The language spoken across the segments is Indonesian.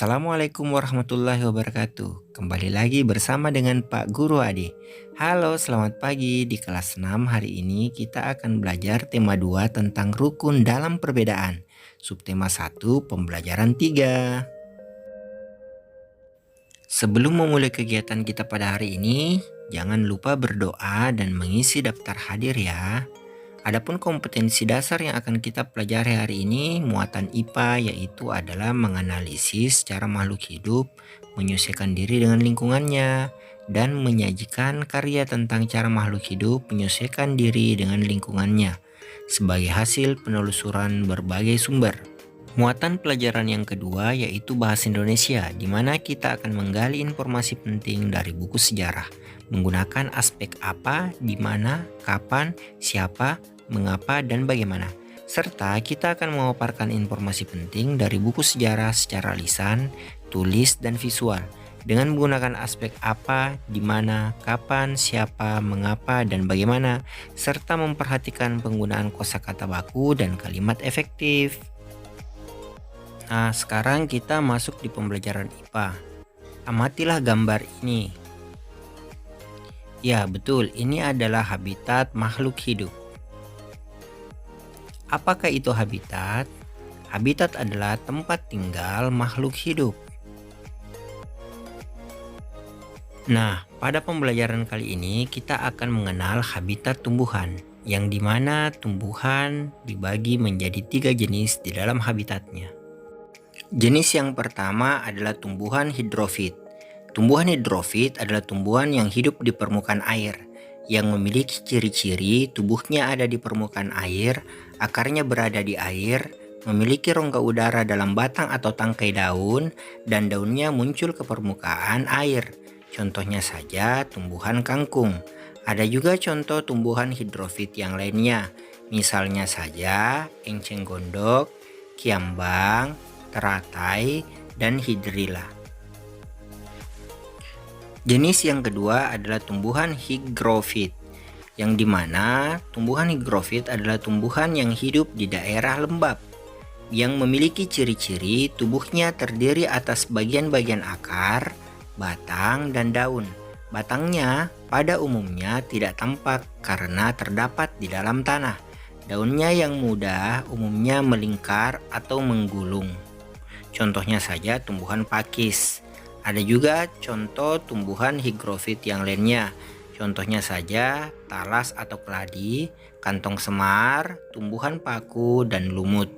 Assalamualaikum warahmatullahi wabarakatuh. Kembali lagi bersama dengan Pak Guru Ade. Halo, selamat pagi. Di kelas 6 hari ini kita akan belajar tema 2 tentang rukun dalam perbedaan. Subtema 1 pembelajaran 3. Sebelum memulai kegiatan kita pada hari ini, jangan lupa berdoa dan mengisi daftar hadir ya. Adapun kompetensi dasar yang akan kita pelajari hari ini, muatan IPA yaitu adalah menganalisis cara makhluk hidup, menyesuaikan diri dengan lingkungannya, dan menyajikan karya tentang cara makhluk hidup menyesuaikan diri dengan lingkungannya sebagai hasil penelusuran berbagai sumber. Muatan pelajaran yang kedua yaitu bahasa Indonesia, di mana kita akan menggali informasi penting dari buku sejarah menggunakan aspek apa, di mana, kapan, siapa, mengapa, dan bagaimana. Serta kita akan memaparkan informasi penting dari buku sejarah secara lisan, tulis, dan visual dengan menggunakan aspek apa, di mana, kapan, siapa, mengapa, dan bagaimana, serta memperhatikan penggunaan kosakata baku dan kalimat efektif. Nah, sekarang kita masuk di pembelajaran IPA. Amatilah gambar ini. Ya, betul, ini adalah habitat makhluk hidup. Apakah itu habitat? Habitat adalah tempat tinggal makhluk hidup. Nah, pada pembelajaran kali ini kita akan mengenal habitat tumbuhan, yang dimana tumbuhan dibagi menjadi 3 jenis di dalam habitatnya. Jenis yang pertama adalah tumbuhan hidrofit. Tumbuhan hidrofit adalah tumbuhan yang hidup di permukaan air, yang memiliki ciri-ciri tubuhnya ada di permukaan air, akarnya berada di air, memiliki rongga udara dalam batang atau tangkai daun, dan daunnya muncul ke permukaan air. Contohnya saja tumbuhan kangkung. Ada juga contoh tumbuhan hidrofit yang lainnya, misalnya saja enceng gondok, kiambang, teratai, dan hidrilla. Jenis yang kedua adalah tumbuhan higrofit, yang dimana tumbuhan higrofit adalah tumbuhan yang hidup di daerah lembab, yang memiliki ciri-ciri tubuhnya terdiri atas bagian-bagian akar, batang, dan daun. Batangnya pada umumnya tidak tampak karena terdapat di dalam tanah. Daunnya yang muda umumnya melingkar atau menggulung. Contohnya saja tumbuhan pakis. Ada juga contoh tumbuhan higrofit yang lainnya. Contohnya saja talas atau keladi, kantong semar, tumbuhan paku, dan lumut.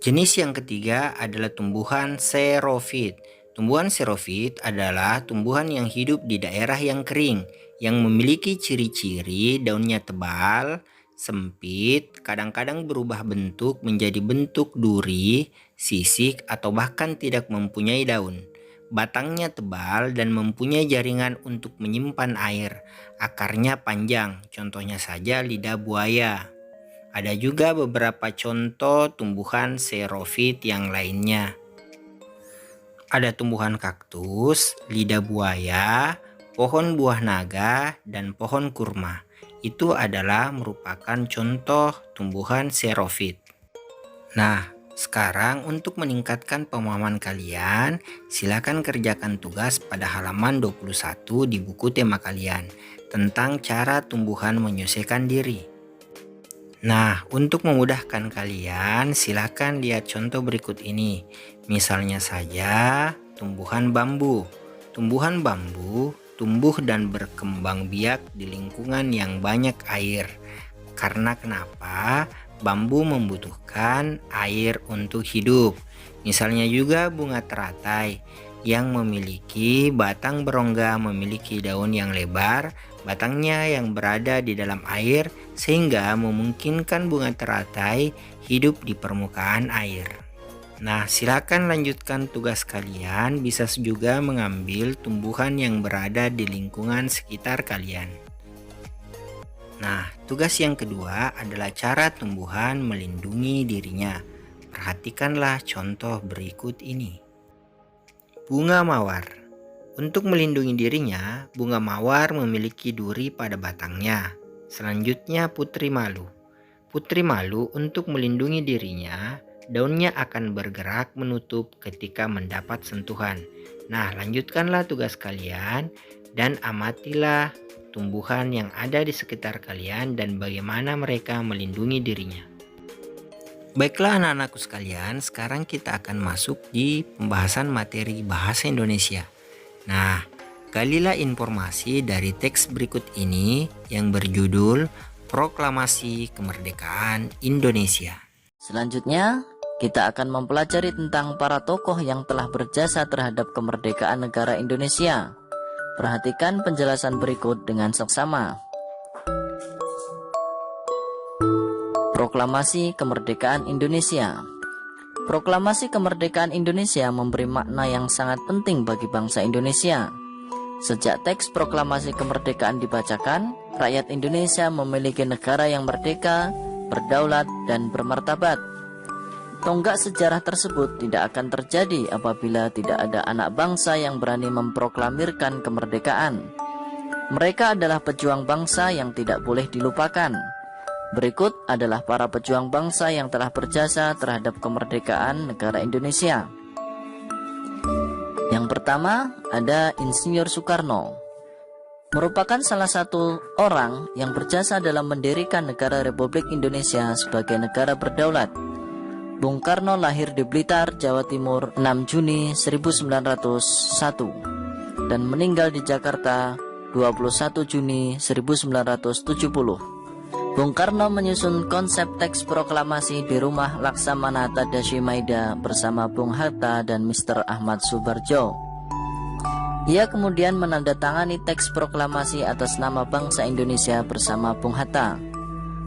Jenis yang ketiga adalah tumbuhan xerofit. Tumbuhan xerofit adalah tumbuhan yang hidup di daerah yang kering, yang memiliki ciri-ciri daunnya tebal, sempit, kadang-kadang berubah bentuk menjadi bentuk duri, sisik, atau bahkan tidak mempunyai daun. Batangnya tebal dan mempunyai jaringan untuk menyimpan air. Akarnya panjang, contohnya saja lidah buaya. Ada juga beberapa contoh tumbuhan xerofit yang lainnya. Ada tumbuhan kaktus, lidah buaya, pohon buah naga, dan pohon kurma. Itu adalah merupakan contoh tumbuhan xerofit. Nah, sekarang untuk meningkatkan pemahaman kalian, silakan kerjakan tugas pada halaman 21 di buku tema kalian tentang cara tumbuhan menyesuaikan diri. Nah, untuk memudahkan kalian, silakan lihat contoh berikut ini. Misalnya saja, tumbuhan bambu. Tumbuhan bambu tumbuh dan berkembang biak di lingkungan yang banyak air. Karena kenapa? Bambu membutuhkan air untuk hidup. Misalnya juga bunga teratai yang memiliki batang berongga, memiliki daun yang lebar, batangnya yang berada di dalam air sehingga memungkinkan bunga teratai hidup di permukaan air. Nah, silakan lanjutkan tugas kalian, bisa juga mengambil tumbuhan yang berada di lingkungan sekitar kalian. Nah, tugas yang kedua adalah cara tumbuhan melindungi dirinya. Perhatikanlah contoh berikut ini. Bunga mawar. Untuk melindungi dirinya, bunga mawar memiliki duri pada batangnya. Selanjutnya putri malu. Putri malu untuk melindungi dirinya daunnya akan bergerak menutup ketika mendapat sentuhan. Nah, lanjutkanlah tugas kalian dan amatilah tumbuhan yang ada di sekitar kalian dan bagaimana mereka melindungi dirinya. Baiklah anak-anakku sekalian, sekarang kita akan masuk di pembahasan materi bahasa Indonesia. Nah, galilah informasi dari teks berikut ini yang berjudul Proklamasi Kemerdekaan Indonesia. Selanjutnya, kita akan mempelajari tentang para tokoh yang telah berjasa terhadap kemerdekaan negara Indonesia. Perhatikan penjelasan berikut dengan seksama. Proklamasi Kemerdekaan Indonesia. Proklamasi Kemerdekaan Indonesia memberi makna yang sangat penting bagi bangsa Indonesia. Sejak teks proklamasi kemerdekaan dibacakan, rakyat Indonesia memiliki negara yang merdeka, berdaulat, dan bermartabat. Tonggak sejarah tersebut tidak akan terjadi apabila tidak ada anak bangsa yang berani memproklamirkan kemerdekaan. Mereka adalah pejuang bangsa yang tidak boleh dilupakan. Berikut adalah para pejuang bangsa yang telah berjasa terhadap kemerdekaan negara Indonesia. Yang pertama ada Insinyur Soekarno. Merupakan salah satu orang yang berjasa dalam mendirikan negara Republik Indonesia sebagai negara berdaulat. Bung Karno lahir di Blitar, Jawa Timur 6 Juni 1901 dan meninggal di Jakarta 21 Juni 1970. Bung Karno menyusun konsep teks proklamasi di rumah Laksamana Tadashi Maida bersama Bung Hatta dan Mr. Ahmad Subarjo. Ia kemudian menandatangani teks proklamasi atas nama bangsa Indonesia bersama Bung Hatta.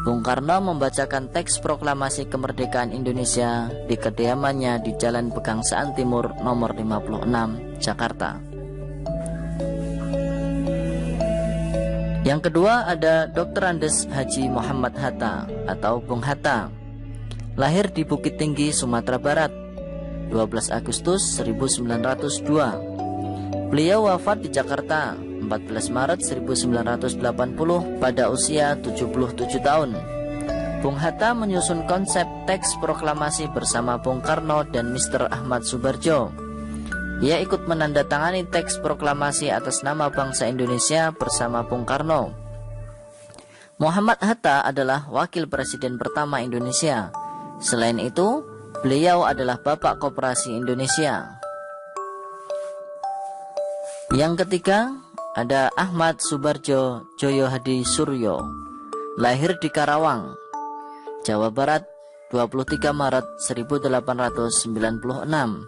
Bung Karno membacakan teks proklamasi kemerdekaan Indonesia di kediamannya di Jalan Pegangsaan Timur nomor 56, Jakarta. Yang kedua ada Dr. Andes Haji Muhammad Hatta atau Bung Hatta. Lahir di Bukit Tinggi, Sumatera Barat, 12 Agustus 1902. Beliau wafat di Jakarta 14 Maret 1980 pada usia 77 tahun. Bung Hatta menyusun konsep teks proklamasi bersama Bung Karno dan Mr. Ahmad Subarjo. Ia ikut menandatangani teks proklamasi atas nama bangsa Indonesia bersama Bung Karno. Muhammad Hatta adalah wakil presiden pertama Indonesia. Selain itu, beliau adalah Bapak Koperasi Indonesia. Yang ketiga, ada Ahmad Subarjo Joyo Hadi Suryo. Lahir di Karawang, Jawa Barat, 23 Maret 1896.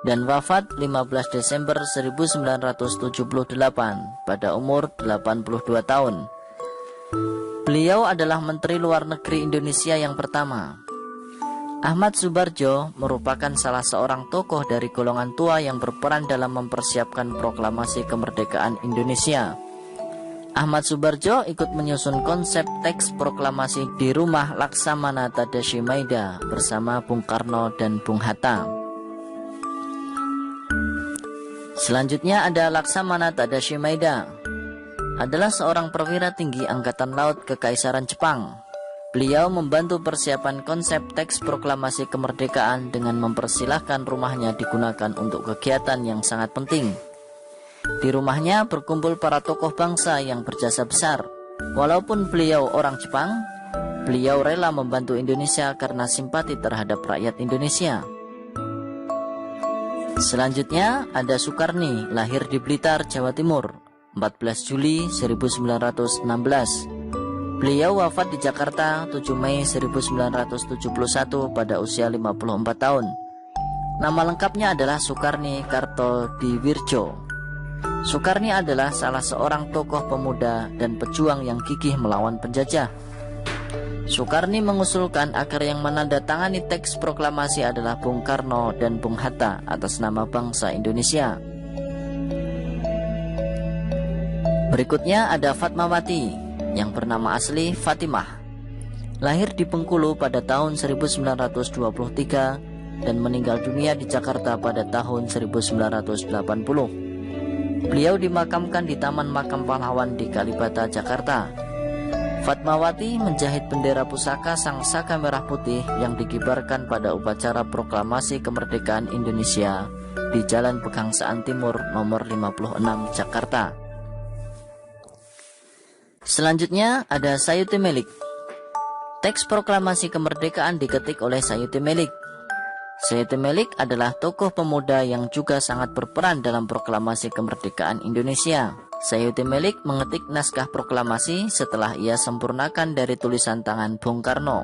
Dan wafat 15 Desember 1978 pada umur 82 tahun. Beliau adalah Menteri Luar Negeri Indonesia yang pertama. Ahmad Subarjo merupakan salah seorang tokoh dari golongan tua yang berperan dalam mempersiapkan proklamasi kemerdekaan Indonesia. Ahmad Subarjo ikut menyusun konsep teks proklamasi di rumah Laksamana Tadashi Maida bersama Bung Karno dan Bung Hatta. Selanjutnya ada Laksamana Tadashi Maida. Adalah seorang perwira tinggi Angkatan Laut Kekaisaran Jepang. Beliau membantu persiapan konsep teks proklamasi kemerdekaan dengan mempersilahkan rumahnya digunakan untuk kegiatan yang sangat penting. Di rumahnya berkumpul para tokoh bangsa yang berjasa besar. Walaupun beliau orang Jepang, beliau rela membantu Indonesia karena simpati terhadap rakyat Indonesia. Selanjutnya ada Soekarni, lahir di Blitar, Jawa Timur, 14 Juli 1916. Beliau wafat di Jakarta 7 Mei 1971 pada usia 54 tahun. Nama lengkapnya adalah Soekarni Kartodiwirjo. Soekarni adalah salah seorang tokoh pemuda dan pejuang yang gigih melawan penjajah. Soekarni mengusulkan agar yang menandatangani teks proklamasi adalah Bung Karno dan Bung Hatta atas nama bangsa Indonesia. Berikutnya ada Fatmawati yang bernama asli Fatimah. Lahir di Bengkulu pada tahun 1923 dan meninggal dunia di Jakarta pada tahun 1980. Beliau dimakamkan di Taman Makam Pahlawan di Kalibata, Jakarta. Fatmawati menjahit bendera pusaka Sang Saka Merah Putih yang dikibarkan pada upacara proklamasi kemerdekaan Indonesia di Jalan Pegangsaan Timur nomor 56 Jakarta. Selanjutnya ada Sayuti Melik. Teks proklamasi kemerdekaan diketik oleh Sayuti Melik. Sayuti Melik adalah tokoh pemuda yang juga sangat berperan dalam proklamasi kemerdekaan Indonesia. Sayuti Melik mengetik naskah proklamasi setelah ia sempurnakan dari tulisan tangan Bung Karno.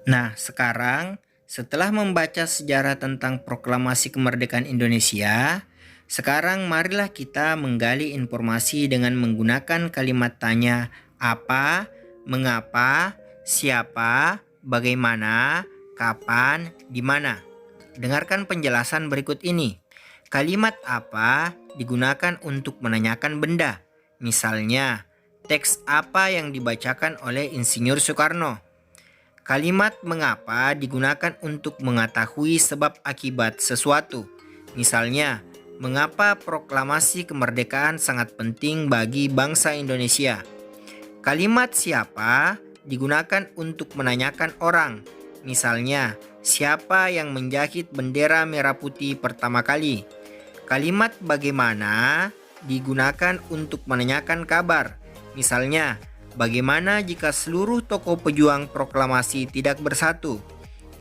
Nah, sekarang setelah membaca sejarah tentang proklamasi kemerdekaan Indonesia, sekarang marilah kita menggali informasi dengan menggunakan kalimat tanya apa, mengapa, siapa, bagaimana, kapan, di mana. Dengarkan penjelasan berikut ini. Kalimat apa digunakan untuk menanyakan benda. Misalnya, teks apa yang dibacakan oleh Insinyur Soekarno. Kalimat mengapa digunakan untuk mengetahui sebab akibat sesuatu. Misalnya, mengapa proklamasi kemerdekaan sangat penting bagi bangsa Indonesia. Kalimat siapa digunakan untuk menanyakan orang. Misalnya, siapa yang menjahit bendera merah putih pertama kali. Kalimat bagaimana digunakan untuk menanyakan kabar. Misalnya, bagaimana jika seluruh tokoh pejuang proklamasi tidak bersatu?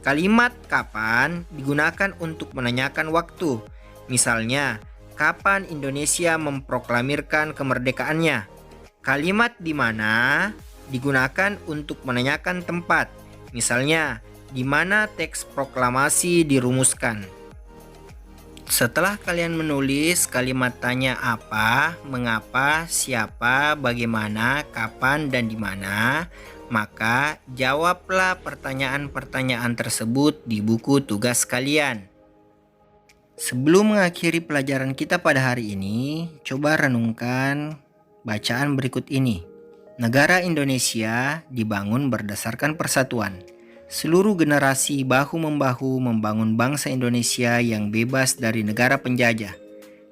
Kalimat kapan digunakan untuk menanyakan waktu. Misalnya, kapan Indonesia memproklamirkan kemerdekaannya? Kalimat di mana digunakan untuk menanyakan tempat. Misalnya, di mana teks proklamasi dirumuskan. Setelah kalian menulis kalimat tanya apa, mengapa, siapa, bagaimana, kapan, dan di mana, maka jawablah pertanyaan-pertanyaan tersebut di buku tugas kalian. Sebelum mengakhiri pelajaran kita pada hari ini, coba renungkan bacaan berikut ini. Negara Indonesia dibangun berdasarkan persatuan. Seluruh generasi bahu-membahu membangun bangsa Indonesia yang bebas dari negara penjajah.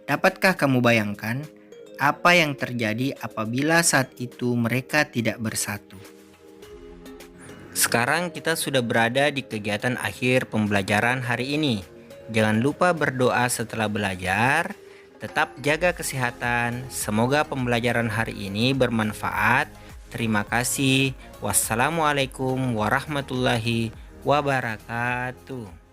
Dapatkah kamu bayangkan apa yang terjadi apabila saat itu mereka tidak bersatu? Sekarang kita sudah berada di kegiatan akhir pembelajaran hari ini. Jangan lupa berdoa setelah belajar. Tetap jaga kesehatan. Semoga pembelajaran hari ini bermanfaat. Terima kasih. Wassalamualaikum warahmatullahi wabarakatuh.